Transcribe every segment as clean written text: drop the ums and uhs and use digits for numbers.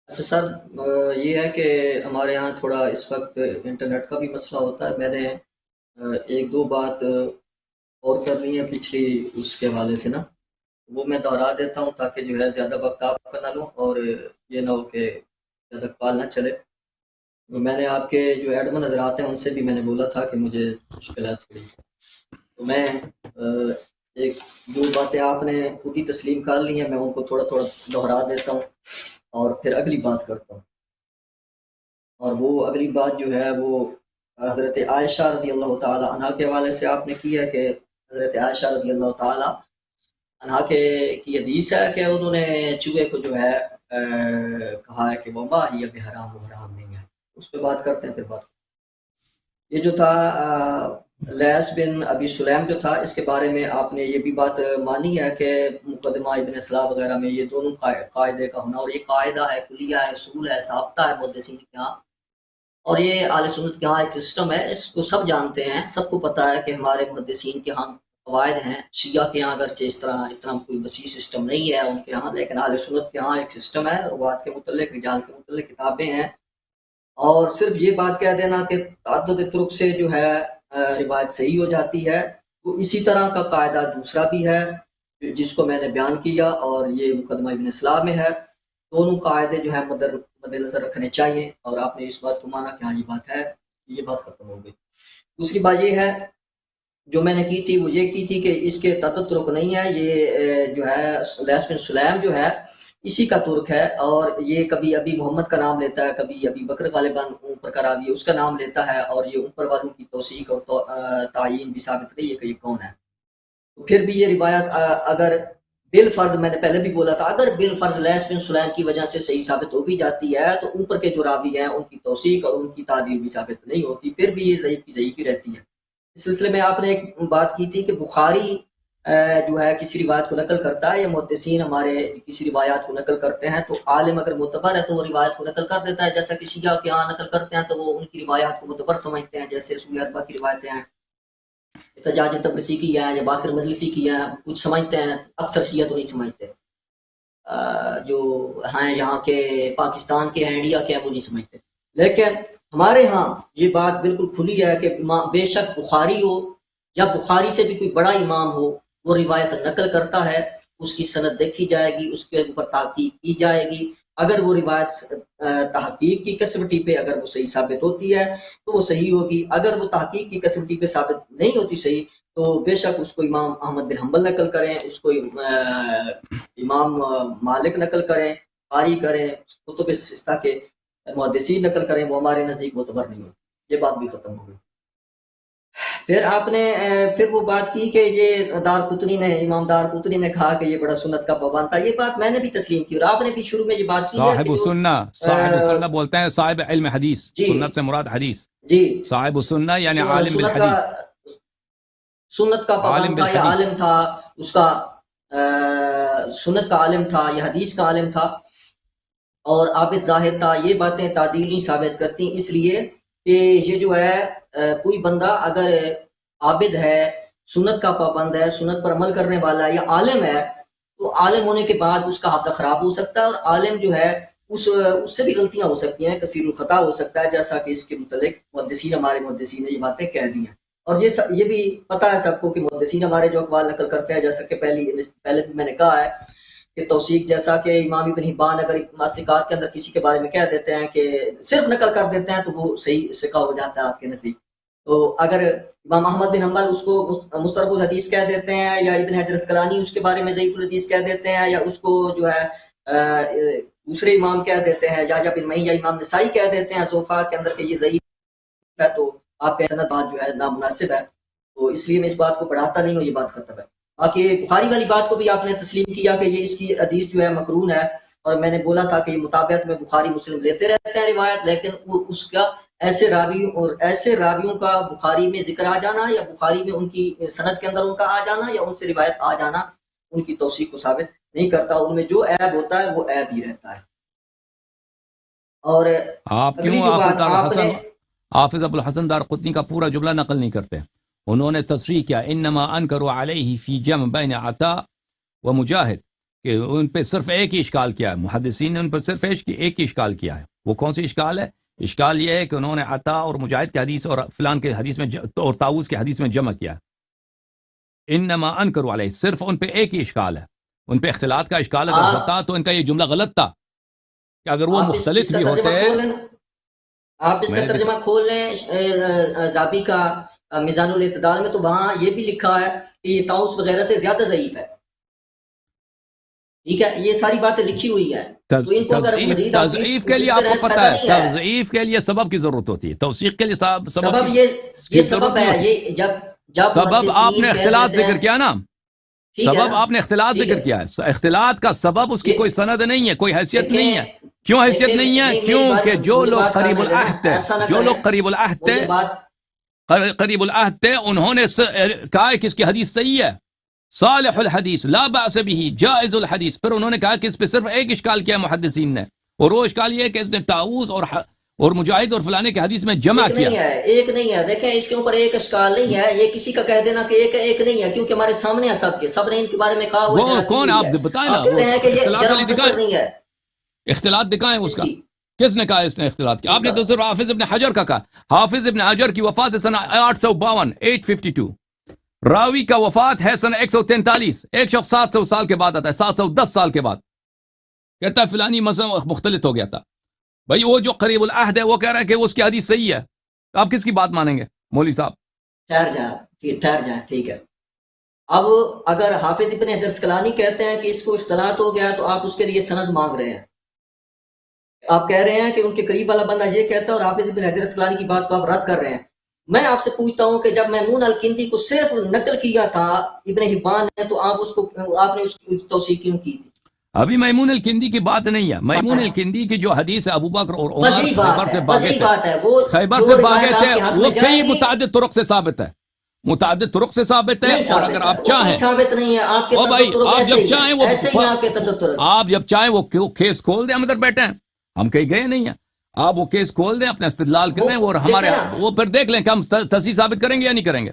اچھا سر، یہ ہے کہ ہمارے یہاں تھوڑا اس وقت انٹرنیٹ کا بھی مسئلہ ہوتا ہے۔ میں نے ایک دو بات اور کرنی ہے پچھلی اس کے حوالے سے نا، وہ میں دہرا دیتا ہوں تاکہ جو ہے زیادہ وقت آپ کا نہ لوں اور یہ نہ ہو کہ زیادہ کال نہ چلے۔ میں نے آپ کے جو ایڈمن حضرات ہیں ان سے بھی میں نے بولا تھا کہ مجھے مشکلات تھوڑی، تو میں ایک دو باتیں آپ نے خود ہی تسلیم کر لی ہیں، میں ان کو تھوڑا تھوڑا دہرا دیتا ہوں اور پھر اگلی بات کرتا ہوں۔ اور وہ اگلی بات جو ہے وہ حضرت عائشہ رضی اللہ تعالی عنہ کے حوالے سے آپ نے کی ہے کہ حضرت عائشہ رضی اللہ تعالی عنہ کے کی حدیث ہے کہ انہوں نے چوہے کو جو ہے کہا ہے کہ وہ ماں ہی اب حرام و حرام نہیں ہے۔ اس پہ بات کرتے ہیں پھر بات۔ یہ جو تھا لیس بن ابی سلیم جو تھا، اس کے بارے میں آپ نے یہ بھی بات مانی ہے کہ مقدمہ ابن اصلاح وغیرہ میں یہ دونوں قاعدے کا ہونا، اور یہ قاعدہ ہے، کلیہ ہے، اصول ہے، ضابطہ ہے محدثین کے یہاں، اور یہ اہل سنت کے ہاں ایک سسٹم ہے، اس کو سب جانتے ہیں، سب کو پتہ ہے کہ ہمارے محدثین کے ہاں قواعد ہیں۔ شیعہ کے ہاں اگرچہ اس طرح اتنا کوئی وسیع سسٹم نہیں ہے ان کے ہاں، لیکن اہل سنت کے ہاں ایک سسٹم ہے، روات کے متعلق، رجال کے متعلق کتابیں ہیں۔ اور صرف یہ بات کہہ دینا کہ تعدد طرق سے جو ہے روایت صحیح ہو جاتی ہے، تو اسی طرح کا قاعدہ دوسرا بھی ہے جس کو میں نے بیان کیا، اور یہ مقدمہ ابن اصلاح میں ہے۔ دونوں قاعدے جو ہے مد نظر رکھنے چاہیے، اور آپ نے اس بات کو مانا کہ ہاں یہ بات ہے، یہ بات ختم ہو گئی۔ دوسری بات یہ ہے جو میں نے کی تھی، وہ یہ کی تھی کہ اس کے تعدد طرق نہیں ہے، یہ جو ہے لیس بن سلیم جو ہے اسی کا ترک ہے، اور یہ کبھی ابھی محمد کا نام لیتا ہے، کبھی ابھی بکر غالباً اوپر کا راوی اس کا نام لیتا ہے، اور یہ اوپر والوں کی توثیق اور تعیین بھی ثابت نہیں ہے کہ یہ کون ہے۔ پھر بھی یہ روایت اگر بالفرض، میں نے پہلے بھی بولا تھا، اگر بالفرض لیس بن سلیم کی وجہ سے صحیح ثابت ہو بھی جاتی ہے، تو اوپر کے جو راوی ہیں ان کی توثیق اور ان کی تعدیل بھی ثابت نہیں ہوتی، پھر بھی یہ ضعیف کی ضعیف ہی رہتی ہے۔ اس سلسلے میں آپ نے ایک بات کی تھی کہ بخاری جو ہے کسی روایت کو نقل کرتا ہے، یا محدثین ہمارے کسی روایات کو نقل کرتے ہیں، تو عالم اگر معتبر ہے تو وہ روایت کو نقل کر دیتا ہے، جیسا کہ شیعہ کے ہاں نقل کرتے ہیں تو وہ ان کی روایات کو معتبر سمجھتے ہیں، جیسے اصول اربعہ کی روایتیں ہیں، احتجاج تبرسی کی ہے یا باقر مجلسی کی ہے، کچھ سمجھتے ہیں، اکثر شیعہ تو نہیں سمجھتے، جو ہیں یہاں کے پاکستان کے ہیں، انڈیا کے ہیں، وہ نہیں سمجھتے۔ لیکن ہمارے ہاں یہ بات بالکل کھلی ہے کہ بے شک بخاری ہو یا بخاری سے بھی کوئی بڑا امام ہو، وہ روایت نقل کرتا ہے، اس کی سند دیکھی جائے گی، اس کے اوپر تحقیق کی جائے گی، اگر وہ روایت تحقیق کی کسوٹی پہ اگر وہ صحیح ثابت ہوتی ہے تو وہ صحیح ہوگی، اگر وہ تحقیق کی کسوٹی پہ ثابت نہیں ہوتی صحیح، تو بے شک اس کو امام احمد بن حنبل نقل کریں، اس کو امام مالک نقل کریں، قاری کریں، کتب ستہ کے محدثین نقل کریں، وہ ہمارے نزدیک معتبر نہیں ہوتی۔ یہ بات بھی ختم ہو گئی۔ پھر آپ نے پھر وہ بات کی کہ یہ دارقطنی نے، امام دارقطنی نے کہا کہ یہ بڑا سنت کا پابند تھا، یہ بات میں نے بھی تسلیم کی، اور آپ نے بھی شروع میں یہ بات کی ہے کہ جو صاحب سنہ بولتے ہیں صاحب علم حدیث، جی سنت سے مراد حدیث، جی صاحب سنہ یعنی عالم بالحدیث، سنت کا پابند تھا یا عالم تھا، اس کا سنت کا عالم تھا یا حدیث کا عالم تھا، اور عابد زاہد تھا، یہ باتیں تعدیل نہیں ثابت کرتی، اس لیے کہ یہ جو ہے کوئی بندہ اگر عابد ہے، سنت کا پابند ہے، سنت پر عمل کرنے والا ہے یا عالم ہے، تو عالم ہونے کے بعد اس کا حافظہ خراب ہو سکتا ہے، اور عالم جو ہے اس سے بھی غلطیاں ہو سکتی ہیں، کثیر الخطا ہو سکتا ہے، جیسا کہ اس کے متعلق محدثین، ہمارے محدثین نے یہ باتیں کہہ دی ہیں۔ اور یہ بھی پتہ ہے سب کو کہ محدثین ہمارے جو اقوال نقل کرتے ہیں، جیسا کہ پہلے بھی میں نے کہا ہے کہ توثیق، جیسا کہ امام ابن حبان اگر ماسکات کے اندر کسی کے بارے میں کہہ دیتے ہیں کہ صرف نقل کر دیتے ہیں، تو وہ صحیح ثقہ ہو جاتا ہے آپ کے نزدیک۔ تو اگر امام احمد بن حنبل اس کو مسترب الحدیث کہہ دیتے ہیں، یا ابن حجر اسقلانی اس کے بارے میں ضعیف الحدیث کہہ دیتے ہیں، یا اس کو جو ہے دوسرے امام کہہ دیتے ہیں، یا بن معین یا امام نسائی کہہ دیتے ہیں ضعفاء کے اندر کہ یہ ضعیف ہے، تو آپ کا سند بات جو ہے نامناسب ہے، تو اس لیے میں اس بات کو بڑھاتا نہیں ہوں، یہ بات ختم ہے۔ باقی بخاری والی بات کو بھی آپ نے تسلیم کیا کہ یہ اس کی حدیث جو ہے مقرون ہے، اور میں نے بولا تھا کہ یہ مطابقت میں بخاری مسلم لیتے رہتے ہیں روایت، لیکن وہ اس کا ایسے راوی اور ایسے راویوں کا بخاری میں ذکر آ جانا، یا بخاری میں ان کی سند کے اندر ان کا آ جانا، یا ان سے روایت آ جانا ان کی توثیق کو ثابت نہیں کرتا، ان میں جو عیب ہوتا ہے وہ عیب ہی رہتا ہے۔ اور آپ کیوں حافظ ابو الحسن دارقطنی کا پورا جملہ نقل نہیں کرتے؟ انہوں نے تصریح کیا انما انکروا علیہ فی جمع بین عطا و مجاہد، کہ ان پہ صرف ایک ہی اشکال کیا ہے، محدثین نے ان پر صرف ایک ہی اشکال کیا ہے. وہ کون سی اشکال ہے؟ اشکال یہ ہے کہ انہوں نے عطا اور مجاہد کے حدیث اور فلان کے حدیث میں اور طاؤوس کے حدیث میں جمع کیا. انما انکروا علیہ، صرف ان پہ ایک ہی اشکال ہے. ان پہ اختلاط کا اشکال اگر ہوتا تو ان کا یہ جملہ غلط تھا کہ اگر وہ مختلف بھی ہوتے. آپ اس کا ترجمہ کھول لیں زابی کا میزان الاعتدال میں، تو وہاں یہ بھی لکھا ہے کہ یہ طاؤس وغیرہ سے زیادہ ضعیف ہے. ٹھیک ہے، یہ ساری باتیں لکھی ہوئی ہیں. تضعیف کے لیے آپ کو پتہ ہے، تضعیف کے لیے سبب کی ضرورت ہوتی ہے، توثیق کے لیے سبب یہ سبب ہے. یہ جب سبب آپ نے اختلاط ذکر کیا نا، سبب آپ نے اختلاط ذکر کیا ہے. اختلاط کا سبب اس کی کوئی سند نہیں ہے، کوئی حیثیت نہیں ہے. کیوں حیثیت نہیں ہے؟ کیونکہ جو لوگ قریب العہد تھے، جو لوگ قریب العہد تھے انہوں نے کہا کہ اس کی حدیث صحیح ہے، صالح الحدیث لا بأس به جائز الحدیث. پھر انہوں نے کہا کہ اس پہ صرف ایک اشکال کیا محدثین نے، اور وہ اشکال یہ ہے کہ اس نے طاؤوس اور مجاہد اور فلانے کے حدیث میں جمع کیا. ایک نہیں ہے، دیکھیں اس کے اوپر ایک اشکال نہیں ہے. یہ کسی کا کہہ دینا کہ ایک نہیں ہے، کیونکہ ہمارے سامنے ہے سب نے ان کے بارے میں کہا. وہ کون آپ بتائیں نا، اختلاط دکھائیں اس کا. کس نے کہا اس نے اختلاط کیا؟ آپ نے تو صرف حافظ ابن حجر کا کہا. حافظ ابن حجر کی وفات سنہ 852 راوی کا وفات ہے سنہ 143. ایک شخص 700 سال کے بعد آتا ہے، 710 سال کے بعد کہتا ہے فلانی مسئلہ مختلف ہو گیا تھا. بھائی وہ جو قریب العہد ہے وہ کہہ رہا ہے کہ اس کی حدیث صحیح ہے، آپ کس کی بات مانیں گے مولوی صاحب؟ ٹھہر جائیں. ٹھیک ہے، اب اگر حافظ ابن حجر اسقلانی کہتے ہیں کہ اس کو اختلاط ہو گیا تو آپ اس کے لیے سند مانگ رہے ہیں. آپ کہہ رہے ہیں کہ ان کے قریب والا بندہ یہ کہتا ہے اور حافظ ابن حجر اسقلانی کی بات کو آپ رد کر رہے ہیں. میں آپ سے پوچھتا ہوں کہ جب میمون الکندی کو صرف نقل کیا تھا ابن حبان نے، تو آپ نے اس کی توثیق کیوں کی تھی؟ ابھی میمون الکندی کی بات نہیں ہے. میمون الکندی کی جو حدیث ہے ابو بکر اور عمر خیبر سے بھاگے تھے، وہ کئی متعدد طرق سے ثابت ہے، متعدد طرق سے ثابت ہے. اور اگر آپ چاہیں ثابت نہیں ہے، آپ کے آپ جب چاہیں وہ کیس کھول دیں، ہم ادھر بیٹھے ہیں، ہم کہیں گئے نہیں ہیں. آپ وہ کیس کھول دیں، اپنا استدلال کریں اور ہمارے وہ پھر دیکھ لیں کہ ہم تصحیح ثابت کریں گے یا نہیں کریں گے.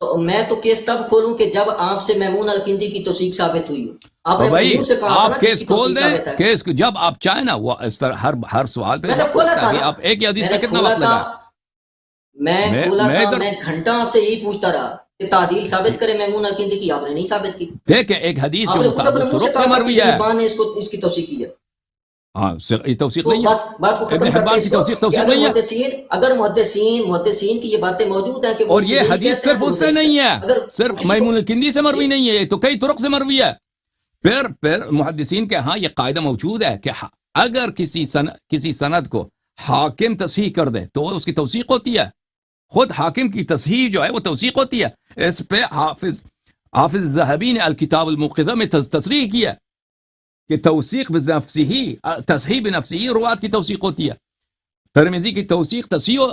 تو میں تو کیس تب کھولوں کہ جب آپ سے میمون الکندی کی توثیق ثابت ہوئی ہو. بھائی آپ کیس کھول دیں، کیس جب آپ چاہیں نا. وہ اس طرح ہر سوال پہ آپ ایک ہی حدیث میں کتنا وقت لگا؟ میں گھنٹہ آپ سے یہی پوچھتا رہا کہ تعدیل ثابت کرے میمون الکندی کی، آپ نے نہیں ثابت کی. دیکھیں ایک حدیث جو مطابق طرق سے مروی ہے، اس کی توثیق کی ہے. ہاں یہ توثیق نہیں ہے، ابن حبان کی توثیق نہیں ہے. اگر محدثین کی یہ باتیں موجود ہیں کہ اور یہ حدیث صرف اس سے نہیں ہے، صرف میمون الکندی سے مروی نہیں ہے، یہ تو کئی طرق سے مروی ہے. پھر محدثین کے ہاں یہ قاعدہ موجود ہے کہ اگر کسی سند کو حاکم تصحیح کر دے تو اس کی توثیق ہوتی ہے. خود حاکم کی تصحیح جو ہے وہ توثیق ہوتی ہے. اس پہ حافظ ذہبی نے الکتاب الموقظہ میں تصریح کیا کہ توثیق بنفسہ، تصحیح بنفسہ روات کی توثیق ہوتی ہے. ترمذی کی توثیق توثیق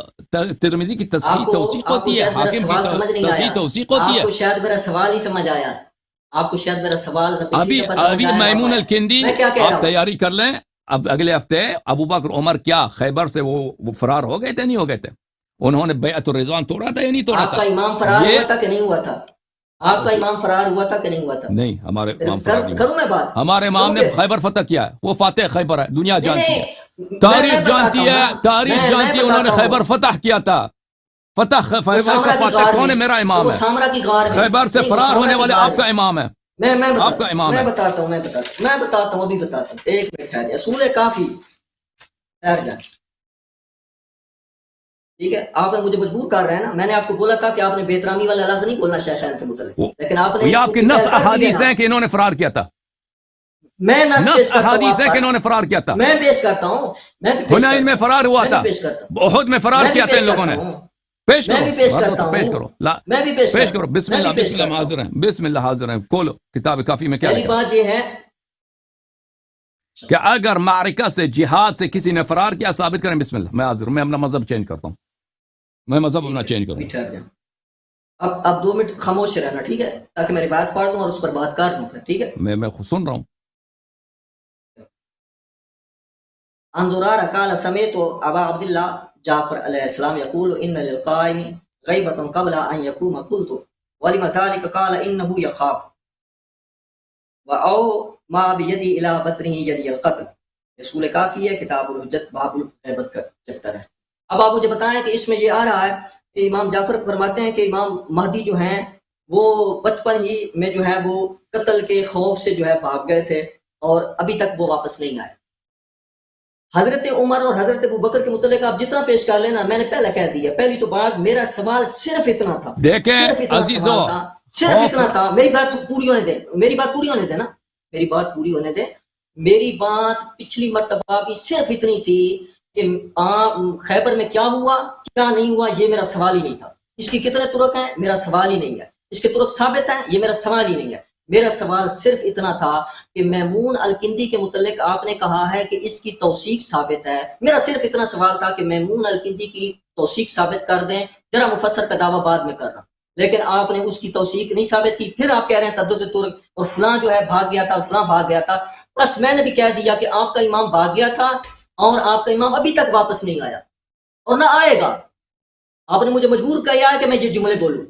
ہوتی ہے، حاکم کی تصحیح توثیق ہوتی ہے. آپ کو شاید میرا سوال ہی سمجھ آیا، آپ کو شاید میرا سوال ابھی میمون الکندی آپ تیاری کر لیں. اب اگلے ہفتے ابو بکر عمر کیا خیبر سے وہ فرار ہو گئے تھے نہیں ہو گئے تھے؟ انہوں نے بیعت الرضوان توڑا تھا یا نہیں توڑا تھا؟ آپ کا امام فرار ہوا تھا کہ نہیں ہوا تھا؟ آپ کا امام فرار ہوا تھا کہ نہیں ہوا تھا؟ نہیں، ہمارے امام فرار نہیں کروں میں بات. ہمارے امام نے خیبر فتح کیا ہے، وہ فاتح خیبر ہے، دنیا جانتی ہے، تاریخ جانتی ہے، تاریخ جانتی ہے. انہوں نے خیبر فتح کیا تھا. خیبر کا فاتح کون ہے؟ میرا امام ہے. خیبر سے فرار ہونے والے آپ کا امام ہے، آپ کا امام ہے. میں بتاتا ہوں ابھی بتاتا ہوں. ایک منٹ ہے، اصول کافی ٹھیک ہے. آپ مجھے مجبور کر رہے ہیں نا. میں نے آپ کو بولا تھا کہ آپ نے بے احترامی والا لفظ نہیں بولنا شیخین کے متعلق، لیکن آپ نے آپ کے نص احادیث ہیں کہ انہوں نے فرار کیا تھا. میں نص احادیث ہیں کہ انہوں نے فرار کیا تھا. میں پیش کرتا ہوں. حنین میں فرار ہوا تھا، احد میں فرار کیا تھا ان لوگوں نے. پیش کرو پیش کرو. بسم اللہ حاضر ہیں، بسم اللہ حاضر ہیں. کھولو کتاب کافی میں. کیا بات یہ ہے کہ اگر معرکہ سے جہاد سے کسی نے فرار کیا ثابت کریں. بسم اللہ، میں حاضر ہوں. میں اپنا مذہب چینج کرتا ہوں، میں مذہب اپنا چینج کروں. اب 2 منٹ خاموش رہنا، ٹھیک ہے، تاکہ میری بات پڑھ دوں اور اس پر بات کر دوں. ٹھیک ہے، میں خود سن رہا ہوں. انظرار قال سمعت ابا عبد الله جعفر علیہ السلام يقول ان للقائم غیبۃ قبل ان يقوم قلت ولما ذلك قال انه يخاف. وَأَوْ مَا بِيَدِي إِلَى بَطْنِهِ يَدِيَ الْقَتْلِ، یہ سورہ کافی ہے، کتاب الحجت باب الغیبت کا چیپٹر ہے۔ اب آپ مجھے بتائیں کہ اس میں یہ آ رہا ہے کہ امام جعفر فرماتے ہیں کہ امام مہدی جو ہیں وہ بچپن ہی میں جو ہے وہ قتل کے خوف سے جو ہے بھاگ گئے تھے اور ابھی تک وہ واپس نہیں آئے۔ حضرت عمر اور حضرت ابوبکر کے متعلق آپ جتنا پیش کر لینا، میں نے پہلے کہہ دیا، پہلی تو بات میرا سوال صرف اتنا تھا، دیکھیں صرف اتنا عزیزو، سوال تھا، صرف اتنا تھا۔ میری بات پوری ہونے دیں، میری بات پوری ہونے دیں نا، میری بات پوری ہونے دیں۔ میری بات پچھلی مرتبہ بھی صرف اتنی تھی کہ خیبر میں کیا ہوا کیا نہیں ہوا یہ میرا سوال ہی نہیں تھا۔ اس کی کتنے طرق ہیں میرا سوال ہی نہیں ہے، اس کے طرق ثابت ہیں یہ میرا سوال ہی نہیں ہے۔ میرا سوال صرف اتنا تھا کہ میمون الکندی کے متعلق آپ نے کہا ہے کہ اس کی توثیق ثابت ہے، میرا صرف اتنا سوال تھا کہ میمون الکندی کی توثیق ثابت کر دیں، ذرا مفسر کا دعویٰ بعد میں کر رہا، لیکن آپ نے اس کی توثیق نہیں ثابت کی۔ پھر آپ کہہ رہے ہیں تدد ترک اور فلاں جو ہے بھاگ گیا تھا اور فلاں بھاگ گیا تھا۔ بس میں نے بھی کہہ دیا کہ آپ کا امام بھاگ گیا تھا اور آپ کا امام ابھی تک واپس نہیں آیا اور نہ آئے گا۔ آپ نے مجھے مجبور کیا ہے کہ میں یہ جملے بولوں،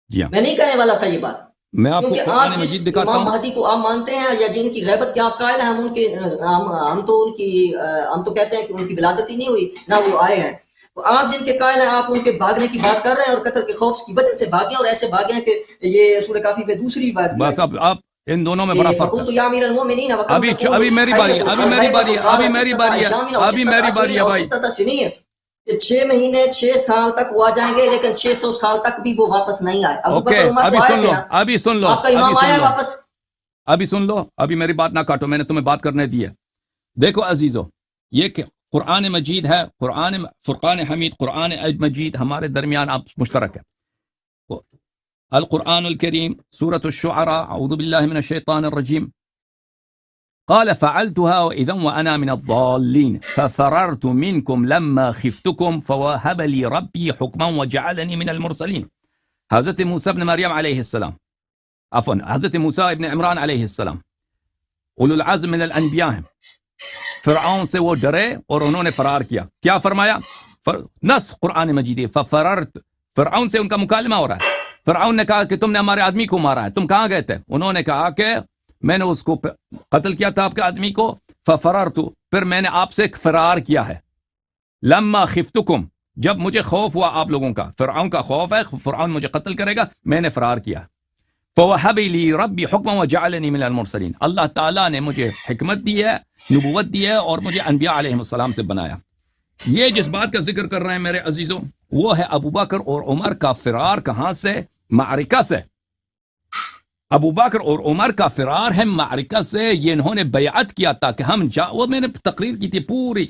جی ہاں، میں نہیں کہنے والا تھا یہ بات، میں آپ کو کیونکہ قرآن آپ جس مجید دکھاتا امام ہوں۔ مہدی کو آپ مانتے ہیں یا جن کی غیبت کے آپ قائل ہیں، ہم تو کہتے ہیں کہ ان کی ولادت ہی نہیں ہوئی نہ وہ آئے ہیں، تو آپ جن کے قائل ہیں آپ ان کے بھاگنے کی بات کر رہے ہیں اور قتل کے خوف کی وجہ سے بھاگے اور ایسے بھاگے ہیں کہ یہ سورہ کافی میں دوسری بات بھی بس اب آپ ان دونوں میں بڑا فرق فقلت ہے۔ یا امیر المؤمنین ابھی میری باری ہے، ابھی میری باری ہے، ابھی میری باری ہے، ابھی میری باری ہے بھائی۔ 6 مہینے 6 سال تک وہ آ جائیں گے لیکن 600 سال تک بھی وہ واپس نہیں آئے۔ اوکے، ابھی سن لو، ابھی سن لو، آپ کا امام آیا واپس؟ ابھی سن لو، ابھی میری بات نہ کاٹو، میں نے تمہیں بات کرنے دی ہے۔ دیکھو عزیزو، یہ کہ قرآن مجید ہے، فرقان حمید، قرآن مجید ہمارے درمیان آپ مشترک ہے۔ القرآن الکریم سورة الشعراء، اعوذ باللہ من الشیطان الرجیم، قال فعلتها وإذا وأنا من الضالين ففررت منكم لما خفتكم فوهب لي ربي حكما وجعلني من المرسلين۔ حضرت موسیٰ ابن مریم علیہ السلام، عفوا حضرت موسیٰ ابن عمران علیہ السلام اولو العزم من الانبیاء ہیں، فرعون سے وہ ڈرے اور انہوں نے فرار کیا۔ کیا فرمایا؟ نص قرآن مجید ہے، ففررت، فرعون سے ان کا مکالمہ ہو رہا ہے۔ فرعون نے کہا کہ تم نے ہمارے آدمی کو مارا ہے، تم کہاں گئے تھے؟ انہوں نے کہا کہ میں نے اس کو قتل کیا تھا آپ کے آدمی کو، ففررت، پھر میں نے آپ سے فرار کیا ہے، لما خفتکم، جب مجھے خوف ہوا آپ لوگوں کا، فرعون کا خوف ہے فرعون مجھے قتل کرے گا، میں نے فرار کیا۔ فوہب لی ربی حکما وجعلنی من المرسلین، اللہ تعالیٰ نے مجھے حکمت دی ہے، نبوت دی ہے اور مجھے انبیاء علیہ السلام سے بنایا۔ یہ جس بات کا ذکر کر رہے ہیں میرے عزیزوں، وہ ہے ابوبکر اور عمر کا فرار کہاں سے؟ معرکہ سے۔ ابو بکر اور عمر کا فرار ہے معرکہ سے، یہ انہوں نے بیعت کیا تھا کہ ہم وہ میں نے تقریر کی تھی پوری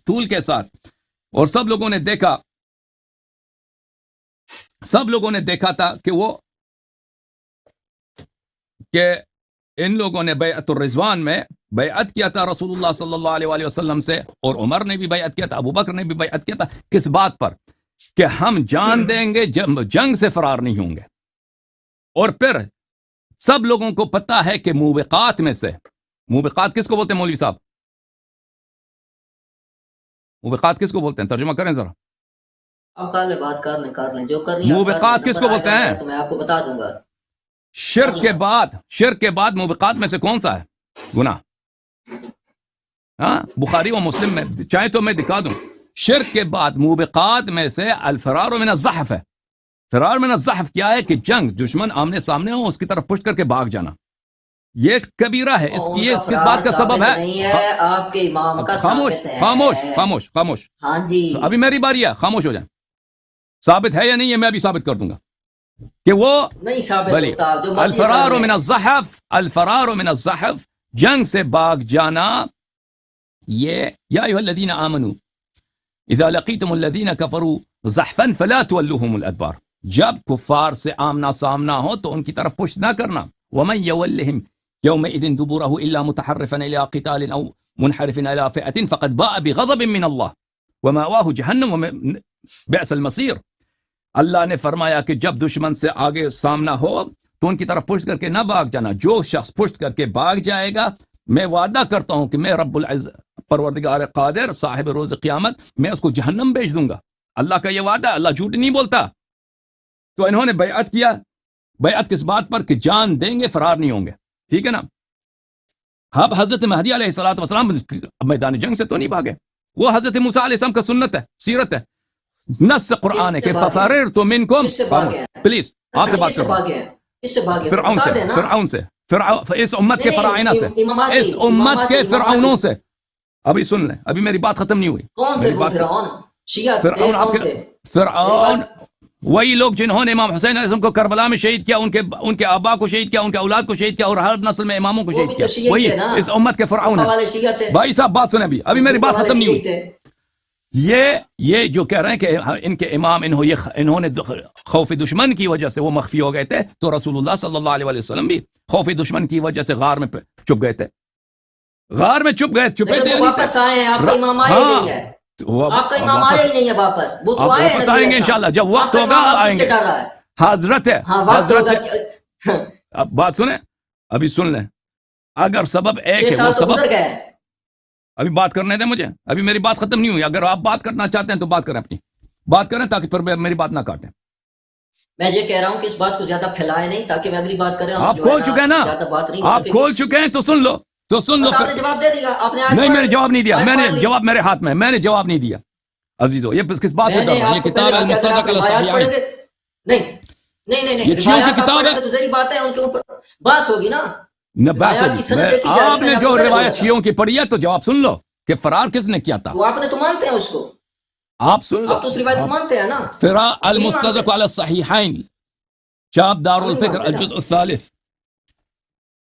طول کے ساتھ، اور سب لوگوں نے دیکھا تھا کہ ان لوگوں نے بیعت الرضوان میں بیعت کیا تھا رسول اللہ صلی اللہ علیہ وآلہ وسلم سے، اور عمر نے بھی بیعت کیا تھا، ابو بکر نے بھی بیعت کیا تھا، کس بات پر؟ کہ ہم جان دیں گے، جنگ سے فرار نہیں ہوں گے۔ اور پھر سب لوگوں کو پتا ہے کہ موبقات میں سے، موبقات کس کو بولتے ہیں مولوی صاحب؟ موبقات کس کو بولتے ہیں؟ ترجمہ کریں ذرا۔ اب بات کر لیں جو کرنی ہے۔ موبقات کس کو بولتے ہیں؟ تو میں آپ کو بتا دوں گا۔ شرک کے بعد موبقات میں سے کون سا ہے گناہ؟ ہاں، بخاری و مسلم میں، چاہے تو میں دکھا دوں، شرک کے بعد موبقات میں سے الفرار من الزحف ہے۔ فرار من الزحف کیا ہے؟ کہ جنگ، دشمن آمنے سامنے ہو، اس کی طرف پشت کر کے بھاگ جانا، یہ ایک کبیرہ ہے۔ اس کس بات کا سبب ہے؟ نہیں ہے آپ کے امام کا خاموش ثابت ہے۔ خاموش خاموش خاموش، ہاں جی، ابھی میری باری ہے، خاموش ہو جائیں۔ ثابت ہے یا نہیں ہے؟ میں ابھی ثابت کر دوں گا کہ وہ نہیں ثابت ہوتا۔ جو الفرار من الزحف، الفرار من الزحف، جنگ سے بھاگ جانا۔ یہ یا ایھا الذین آمنوا اذا لقیتم الذین کفروا زحفا فلا تولوهم الادبار، جب کفار سے آمنا سامنا ہو تو ان کی طرف پشت نہ کرنا۔ ومن یولہم یومئذ دبورہ الا متحرفا الى قتال او منحرف الى فئة فقد باء بغضب من اللہ ومأواہ جہنم وبئس المصیر۔ اللہ نے فرمایا کہ جب دشمن سے آگے سامنا ہو تو ان کی طرف پشت کر کے نہ بھاگ جانا۔ جو شخص پشت کر کے بھاگ جائے گا، میں وعدہ کرتا ہوں کہ میں رب العزت پروردگار قادر صاحب روز قیامت، میں اس کو جہنم بھیج دوں گا۔ اللہ کا یہ وعدہ، اللہ جھوٹ نہیں بولتا۔ تو انہوں نے بیعت کیا بیعت کس بات پر کہ جان دیں گے فرار نہیں ہوں گے. ٹھیک ہے نا. اب حضرت مہدی علیہ الصلوۃ والسلام میدان جنگ سے تو نہیں بھاگے. وہ حضرت موسیٰ علیہ السلام کا سنت ہے, سیرت ہے, نص قرآن ہے کہ فَفَرِرْتُ مِنْكُمْ. پلیز آپ سے بات کرو. فرعون سے اس امت کے فرعونہ سے, اس امت کے فرعونوں سے. ابھی سن لیں, ابھی میری بات ختم نہیں ہوئی. فرعون آپ کے فرعون وہی لوگ جنہوں نے امام حسین علیہ السلام کو کربلا میں شہید کیا, ان کے آبا کو شہید کیا, ان کے اولاد کو شہید کیا, اور ہر نسل میں اماموں کو شہید کیا, وہی اس امت کے فرعون ہیں. بھائی صاحب بات سنیں, ابھی میری بات ختم نہیں ہوئی. یہ جو کہہ رہے ہیں کہ ان کے امام انہوں نے خوف دشمن کی وجہ سے وہ مخفی ہو گئے تھے, تو رسول اللہ صلی اللہ علیہ وسلم بھی خوف دشمن کی وجہ سے غار میں چھپ گئے تھے. غار میں چھپے تھے. واپس آئے ہیں, آپ کا امام آئے نہیں ہے, آپ کا امام آئے نہیں ہے واپس. وہ تو واپس آئیں گے انشاءاللہ, جب وقت ہوگا آئیں گے. حضرت ہے, حضرت ہے. اب بات سنیں, ابھی سن لیں. اگر سبب ایک ہے, وہ سبب ابھی بات کرنے دیں مجھے, ابھی میری بات ختم نہیں ہوئی. اگر آپ بات کرنا چاہتے ہیں تو بات کریں, اپنی بات کریں تاکہ پھر میری بات نہ کاٹیں. میں یہ کہہ رہا ہوں کہ اس بات کو زیادہ پھیلائے نہیں تاکہ میں اگلی بات کریں. آپ کھول چکے ہیں نا, آپ کھول چکے ہیں تو سن لو, تو سن لو. آپ نے جواب دے دیا, آپ نے نہیں, میں نے جواب نہیں دیا, میں نے جواب میرے ہاتھ میں, میں نے جواب نہیں دیا. عزیزو, یہ کس بات سے ڈر رہا ہے؟ یہ کتاب ہے المصدق الصحیحین. نہیں, یہ شیعوں کی کتاب ہے. تو ذری بات ہے, ان کے اوپر بحث ہوگی نا. بحث ہوگی. آپ نے جو روایت شیعوں کی پڑھی ہے تو جواب سن لو کہ فرار کس نے کیا تھا. وہ آپ نے تو مانتے ہیں اس کو, آپ سن لو, آپ تو اس روایت کو مانتے ہیں نا. فرا المصدق علی الصحیحین, چاپ دار الفکر الجزء الثالث,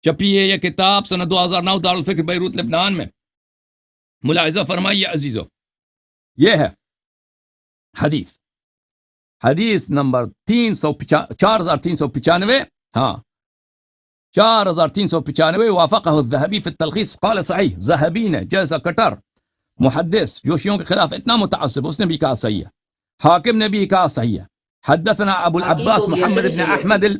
چھپی ہے یہ کتاب سنہ 2009 دار الفکر بیروت لبنان میں. ملاحظہ فرمائیے عزیزو, یہ ہے حدیث نمبر 4395. ہاں 4395. وافقہ الذہبی فی التلخیص, قال صحیح. ذہبی نے, جیسا کٹر محدث جو شیعوں کے خلاف اتنا متعصب, اس نے بھی کہا صحیح ہے. حاکم نے بھی کہا صحیح ہے. حدثنا ابو العباس محمد بن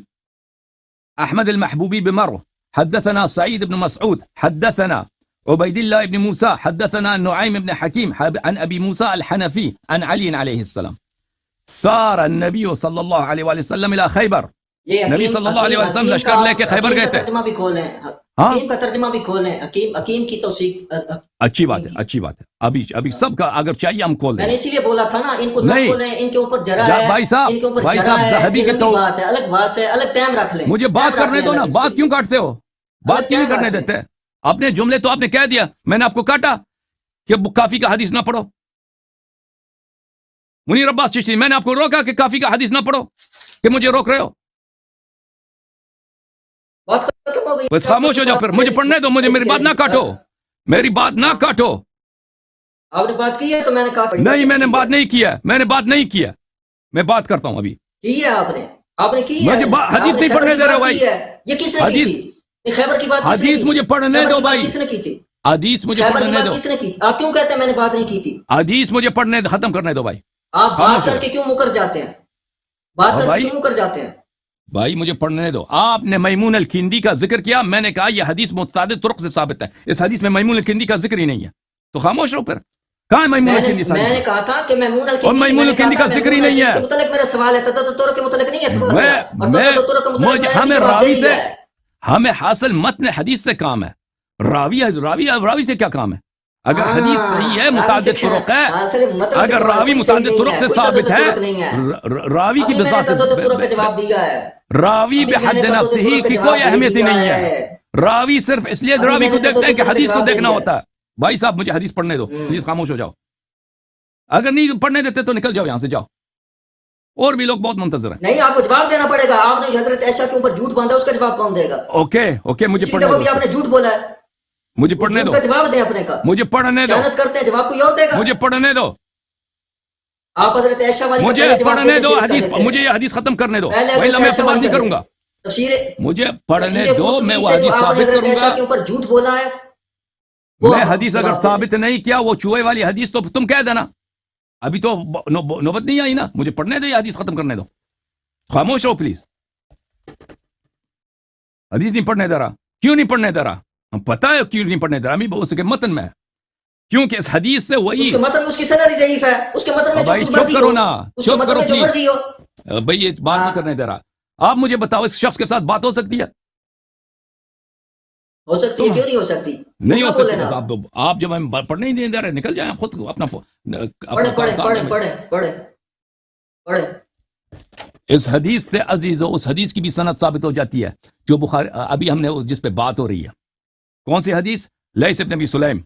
احمد المحبوبی بمرو. حدثنا سعید بن مسعود. حدثنا عبید اللہ بن موسیٰ. حدثنا نعیم بن حکیم عن ابی موسیٰ الحنفی عن علی علیہ السلام. سار النبی صلی اللہ علیہ وسلم الى خیبر. نبی صلی اللہ علیہ وسلم لشکر لے کے خیبر گئے تھے. ترجمہ بھی کھولیں, حکیم کا ترجمہ بھی کھولیں, حکیم کی توثیق. اچھی بات ہے, اچھی بات ہے. ابھی سب کا اگر چاہیے ہم کھول دیں. میں نے اسی لیے بولا تھا نا, ان کو نہ کھولیں, ان کے اوپر جرا ہے. بھائی صاحب ذہبی کے تو بات ہے, الگ بات ہے, الگ ٹائم رکھ لیں. مجھے بات کرنے دو نا, بات کیوں کاٹتے ہو, بات کیوں نہیں کرنے دیتے. اپنے جملے تو آپ نے کہہ دیا, میں نے آپ کو کاٹا کہ کافی کا حدیث نہ پڑھو. منیر عباس چشتی, میں نے آپ کو روکا کہ کافی کا حدیث نہ پڑھو, کہ مجھے روک رہے ہو. بس خاموش ہو جاؤ, پھر مجھے پڑھنے دو, مجھے میری بات نہ کاٹو, میری بات نہ کاٹو. آپ نے بات کی ہے تو میں نے کہا نہیں, میں نے بات نہیں کیا, میں نے بات نہیں کیا, میں بات کرتا ہوں. ابھی کی ہے آپ نے کی ہے. مجھے حدیث نہیں پڑھنے دے رہے بھائی. یہ کس نے کی تھی خیبر کی بات؟ حدیث مجھے پڑھنے دو بھائی. کس نے کی تھی حدیث مجھے پڑھنے دو. کس نے کی تھی؟ آپ کیوں کہتے ہیں میں نے بات نہیں کی تھی؟ حدیث مجھے پڑھنے ختم کرنے دو بھائی. آپ بات کر کے کیوں مکر جاتے ہیں, بات کر کے کیوں مکر جاتے ہیں بھائی؟ مجھے پڑھنے دو. آپ نے میمون الکندی کا ذکر کیا, میں نے کہا یہ حدیث متعدد طرق سے ثابت ہے, اس حدیث میں میمون الکندی کا ذکر ہی نہیں ہے, تو خاموش رہو. پھر کہاں ہے میمون الکندی؟ میں نے کہا تھا کہ میمون الکندی کا ذکر ہی نہیں ہے. متعلق میرا سوال ہے, تطور کے متعلق نہیں ہے سوال. ہمیں راوی سے, ہمیں حاصل متن حدیث سے کام ہے. راوی سے کیا کام ہے؟ اگر حدیث صحیح ہے, متعدد طرق ہے, اگر راوی متعدد طرق سے ثابت ہے, راوی کی بذات راوی بحد نفسہ کی کوئی اہمیت ہی نہیں ہے. راوی صرف اس لیے راوی کو دیکھتے ہیں کہ حدیث کو دیکھنا ہوتا ہے. بھائی صاحب مجھے حدیث پڑھنے دو پلیز, خاموش ہو جاؤ. اگر نہیں پڑھنے دیتے تو نکل جاؤ یہاں سے, جاؤ. اور بھی لوگ بہت منتظر ہیں. نہیں, آپ کو جواب دینا پڑے گا. آپ نے حضرت عائشہ کے اوپر جھوٹ باندھا, اس کا جواب کون دے گا؟ اوکے مجھے پڑھنے دو. آپ نے جھوٹ بولا ہے, مجھے پڑھنے دو. جواب دیں اپنے کا. مجھے پڑھنے دو. خیانت کرتے ہیں, جواب کوئی اور دے گا. مجھے پڑھنے دو. آپ حضرت عائشہ والی مجھے پڑھنے دو حدیث, مجھے یہ حدیث ختم کرنے دو. میں سوال نہیں کروں گا. مجھے پڑھنے دو, میں وہ حدیث ثابت کروں گا. کے اوپر جھوٹ بولا ہے, میں حدیث اگر ثابت نہیں کیا, وہ چوہے والی حدیث, تو تم کہہ دینا. ابھی تو نوبت نہیں آئی نا, مجھے پڑھنے دو, یہ حدیث ختم کرنے دو. خاموش رہو پلیز. حدیث نہیں پڑھنے دے رہا. کیوں نہیں پڑھنے دے رہا؟ ہم پتہ ہے کیوں نہیں پڑھنے دے رہا. ابھی اس کے متن میں ہے, کیونکہ اس حدیث سے وہی اس کے متن, اس کی سند ضعیف ہے, اس کے متن میں بھائی چپ کرو نا, چپ کرو پلیز. بھائی یہ بات نہیں کرنے دے رہا. آپ مجھے بتاؤ اس شخص کے ساتھ بات ہو سکتی ہے؟ ہو سکتی ہے، کیوں نہیں ہو سکتی؟ نہیں ہو سکتی. بس آپ جب ہم پڑھنے ہی دیں رہے نکل جائیں خود اپنا پڑھیں. اس حدیث سے عزیزو اس حدیث کی بھی سند ثابت ہو جاتی ہے جو بخاری ابھی ہم نے جس پہ بات ہو رہی ہے. کون سی حدیث؟ لیث ابن ابی سلیم.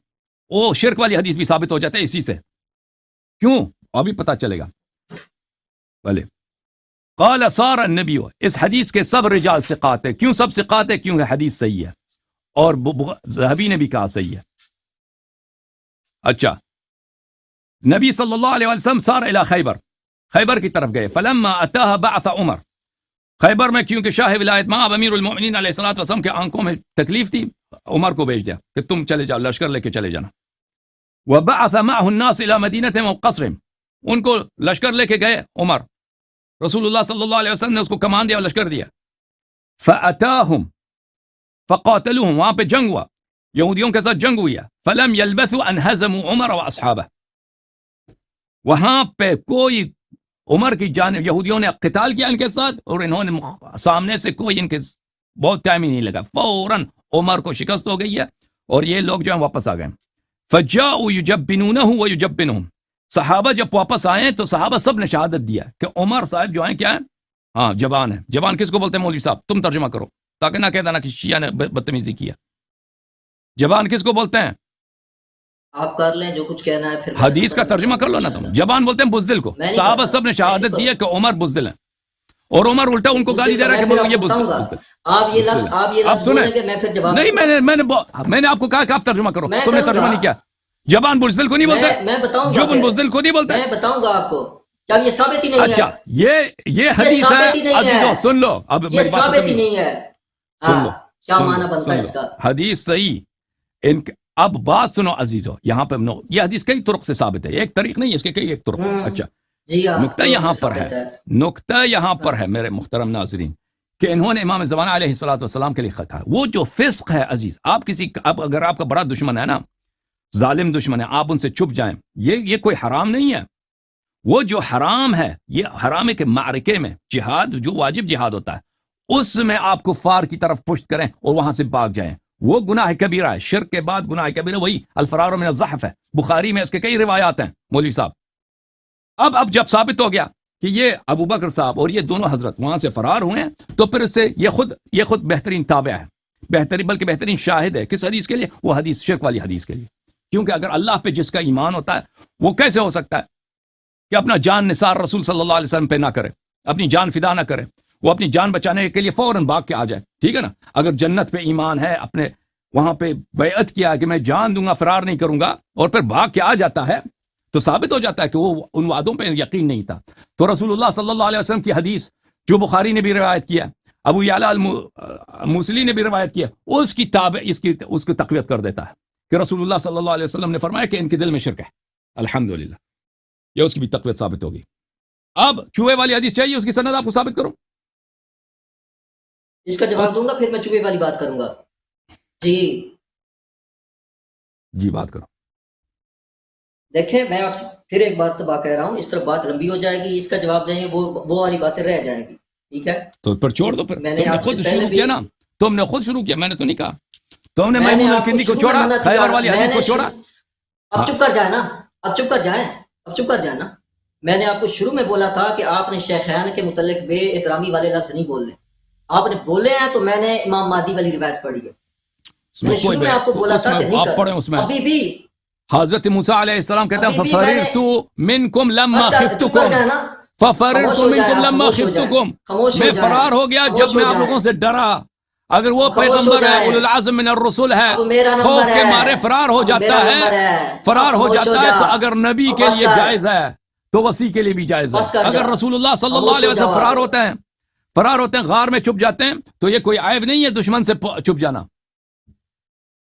وہ شرک والی حدیث بھی ثابت ہو جاتا ہے اسی سے. کیوں؟ ابھی پتہ چلے گا. بھلے قال صار النبی، اس حدیث کے سب رجال ثقات ہے. کیوں سب ثقات ہے؟ کیونکہ حدیث صحیح ہے اور ذہبی نے بھی کہا صحیح ہے. اچھا، نبی صلی اللہ علیہ وسلم صار الى خیبر، خیبر کی طرف گئے. فلما اتاها بعث عمر، خیبر میں کیونکہ شاہ ولایت مآب امیر المؤمنین علیہ الصلوۃ والسلام کے آنکھوں میں تکلیف تھی، عمر کو بھیج دیا کہ تم چلے جاؤ، لشکر لے کے چلے جانا. وبعث معه الناس الى مدینتهم وقصرهم، ان کو لشکر لے کے گئے عمر. رسول اللہ صلی اللہ علیہ وسلم نے اس کو کمان دیا اور لشکر دیا. فاتاهم فقاتلوهم، وہاں پہ جنگ ہوا، یہودیوں کے ساتھ جنگ ہوئی ہے. فلم يلبثوا ان هزموا عمر واصحابه، وہاں پہ کوئی عمر کی جانب یہودیوں نے قتال کیا ان کے ساتھ اور انہوں نے سامنے سے کوئی ان کے بہت ٹائم ہی نہیں لگا، فوراً عمر کو شکست ہو گئی ہے اور یہ لوگ جو ہیں واپس آ گئے. فجاءوا يجبنونه ويجبنهم، صحابہ جب واپس آئے تو صحابہ سب نے شہادت دیا کہ عمر صاحب جو ہیں کیا ہیں؟ ہاں جبان ہے. جبان کس کو بولتے ہیں مولوی صاحب؟ تم ترجمہ کرو تاکہ نہ کہہ دینا کہ شیعہ نے بدتمیزی کیا. جبان کس کو بولتے ہیں؟ آپ کر لیں جو کچھ کہنا ہے، پھر حدیث کا ترجمہ کر لو نا تم. جبان بولتے ہیں بزدل کو. صحابہ سب نے شہادت دی ہے کہ عمر بزدل ہیں اور عمر الٹا ان کو گالی دے رہا ہے کہ یہ بزدل. آپ یہ لفظ بولیں گے میں پھر جواب نہیں. میں نے آپ کو کہا کہ آپ ترجمہ کرو، تم نے ترجمہ نہیں کیا. جبان بزدل کو نہیں بولتے، میں بتاؤں گا. جبن بزدل کو نہیں بولتے. میں بتاؤں گا آپ کو جب یہ ثابت ہی نہیں ہے. اچھا یہ حدیث ہے عزیزو، سن لو اب یہ ثابت ہی نہیں ہے. سن لو کیا معنی بنتا ہے اس کا؟ حدیث صحیح. اب بات سنو عزیزو، یہاں پہ یہ حدیث کئی طرق سے ثابت ہے، ایک طریق نہیں ہے اس کے، کئی ایک طرق. اچھا نکتہ یہاں پر ہے، نکتہ یہاں پر ہے میرے محترم ناظرین کہ انہوں نے امام زمانہ علیہ الصلوۃ والسلام کے لیے کہا وہ جو فسق ہے عزیز، آپ کسی اب اگر آپ کا بڑا دشمن ہے نا، ظالم دشمن ہے، آپ ان سے چھپ جائیں، یہ کوئی حرام نہیں ہے. وہ جو حرام ہے یہ حرام ہے کہ معرکے میں جہاد جو واجب جہاد ہوتا ہے اس میں آپ کفار کی طرف پشت کریں اور وہاں سے بھاگ جائیں، وہ گناہ کبیرہ ہے. شرک کے بعد گناہ کبیرہ وہی الفرار من الزحف ہے. بخاری میں اس کے کئی روایات ہیں مولوی صاحب. اب جب ثابت ہو گیا کہ یہ ابو بکر صاحب اور یہ دونوں حضرت وہاں سے فرار ہوئے ہیں تو پھر اس سے یہ خود بہترین تابع ہے، بلکہ بہترین شاہد ہے. کس حدیث کے لیے؟ وہ حدیث شرک والی حدیث کے لیے. کیونکہ اگر اللہ پہ جس کا ایمان ہوتا ہے وہ کیسے ہو سکتا ہے کہ اپنا جان نثار رسول صلی اللہ علیہ وسلم پہ نہ کرے، اپنی جان فدا نہ کرے، وہ اپنی جان بچانے کے لیے فوراً بھاگ کے آ جائے. ٹھیک ہے نا؟ اگر جنت پہ ایمان ہے، اپنے وہاں پہ بیعت کیا کہ میں جان دوں گا فرار نہیں کروں گا اور پھر بھاگ کے آ جاتا ہے تو ثابت ہو جاتا ہے کہ وہ ان وعدوں پہ یقین نہیں تھا. تو رسول اللہ صلی اللہ علیہ وسلم کی حدیث جو بخاری نے بھی روایت کیا، ابو یعلا الموصلی نے بھی روایت کیا، اس کی تابع اس کی تقویت کر دیتا ہے کہ رسول اللہ صلی اللہ علیہ وسلم نے فرمایا کہ ان کے دل میں شرک ہے. الحمدللہ یہ اس کی بھی تقویت ثابت ہوگی. اب چوہے والی حدیث چاہیے، اس کی سند آپ کو ثابت کروں؟ اس کا جواب دوں گا پھر میں چوہے والی بات کروں گا. جی بات کرو. دیکھیں میں آپ سے پھر ایک بات تباہ کہہ رہا ہوں، اس طرح بات لمبی ہو جائے گی، اس کا جواب دیں وہ والی باتیں رہ جائیں گی. ٹھیک ہے تو پھر چھوڑ دو. پھر تم نے خود شروع کیا نا، تم نے خود شروع کیا، میں نے تو نہیں کہا. تم نے میمون الکندی کو چھوڑا، خیبر والی حدیث کو چھوڑا. اب چپ کر جائیں نا، اب چپ کر جائیں نا. میں نے آپ کو شروع میں بولا تھا کہ آپ نے شیخین کے متعلق بے احترامی والے لفظ نہیں بولنے. آپ نے بولے ہیں تو میں نے امام مہدی والی روایت پڑھی ہے. میں شروع میں آپ کو بولا تھا کہ نہیں کریں. اس میں ابھی بھی حضرت موسیٰ علیہ السلام کہتے ہیں ففررت منکم لما خفتکم، ففررت منکم لما خفتکم، میں فرار ہو گیا جب میں آپ لوگوں سے ڈرا. اگر وہ پیغمبر ہے، اولو العزم من الرسول ہے، خوف کے مارے فرار ہو جاتا ہے تو اگر نبی کے لیے جائز ہے تو وسیع کے لیے بھی جائز ہے. اگر رسول اللہ صلی اللہ علیہ وسلم فرار ہوتے ہیں غار میں چھپ جاتے ہیں تو یہ کوئی عیب نہیں ہے دشمن سے چھپ جانا.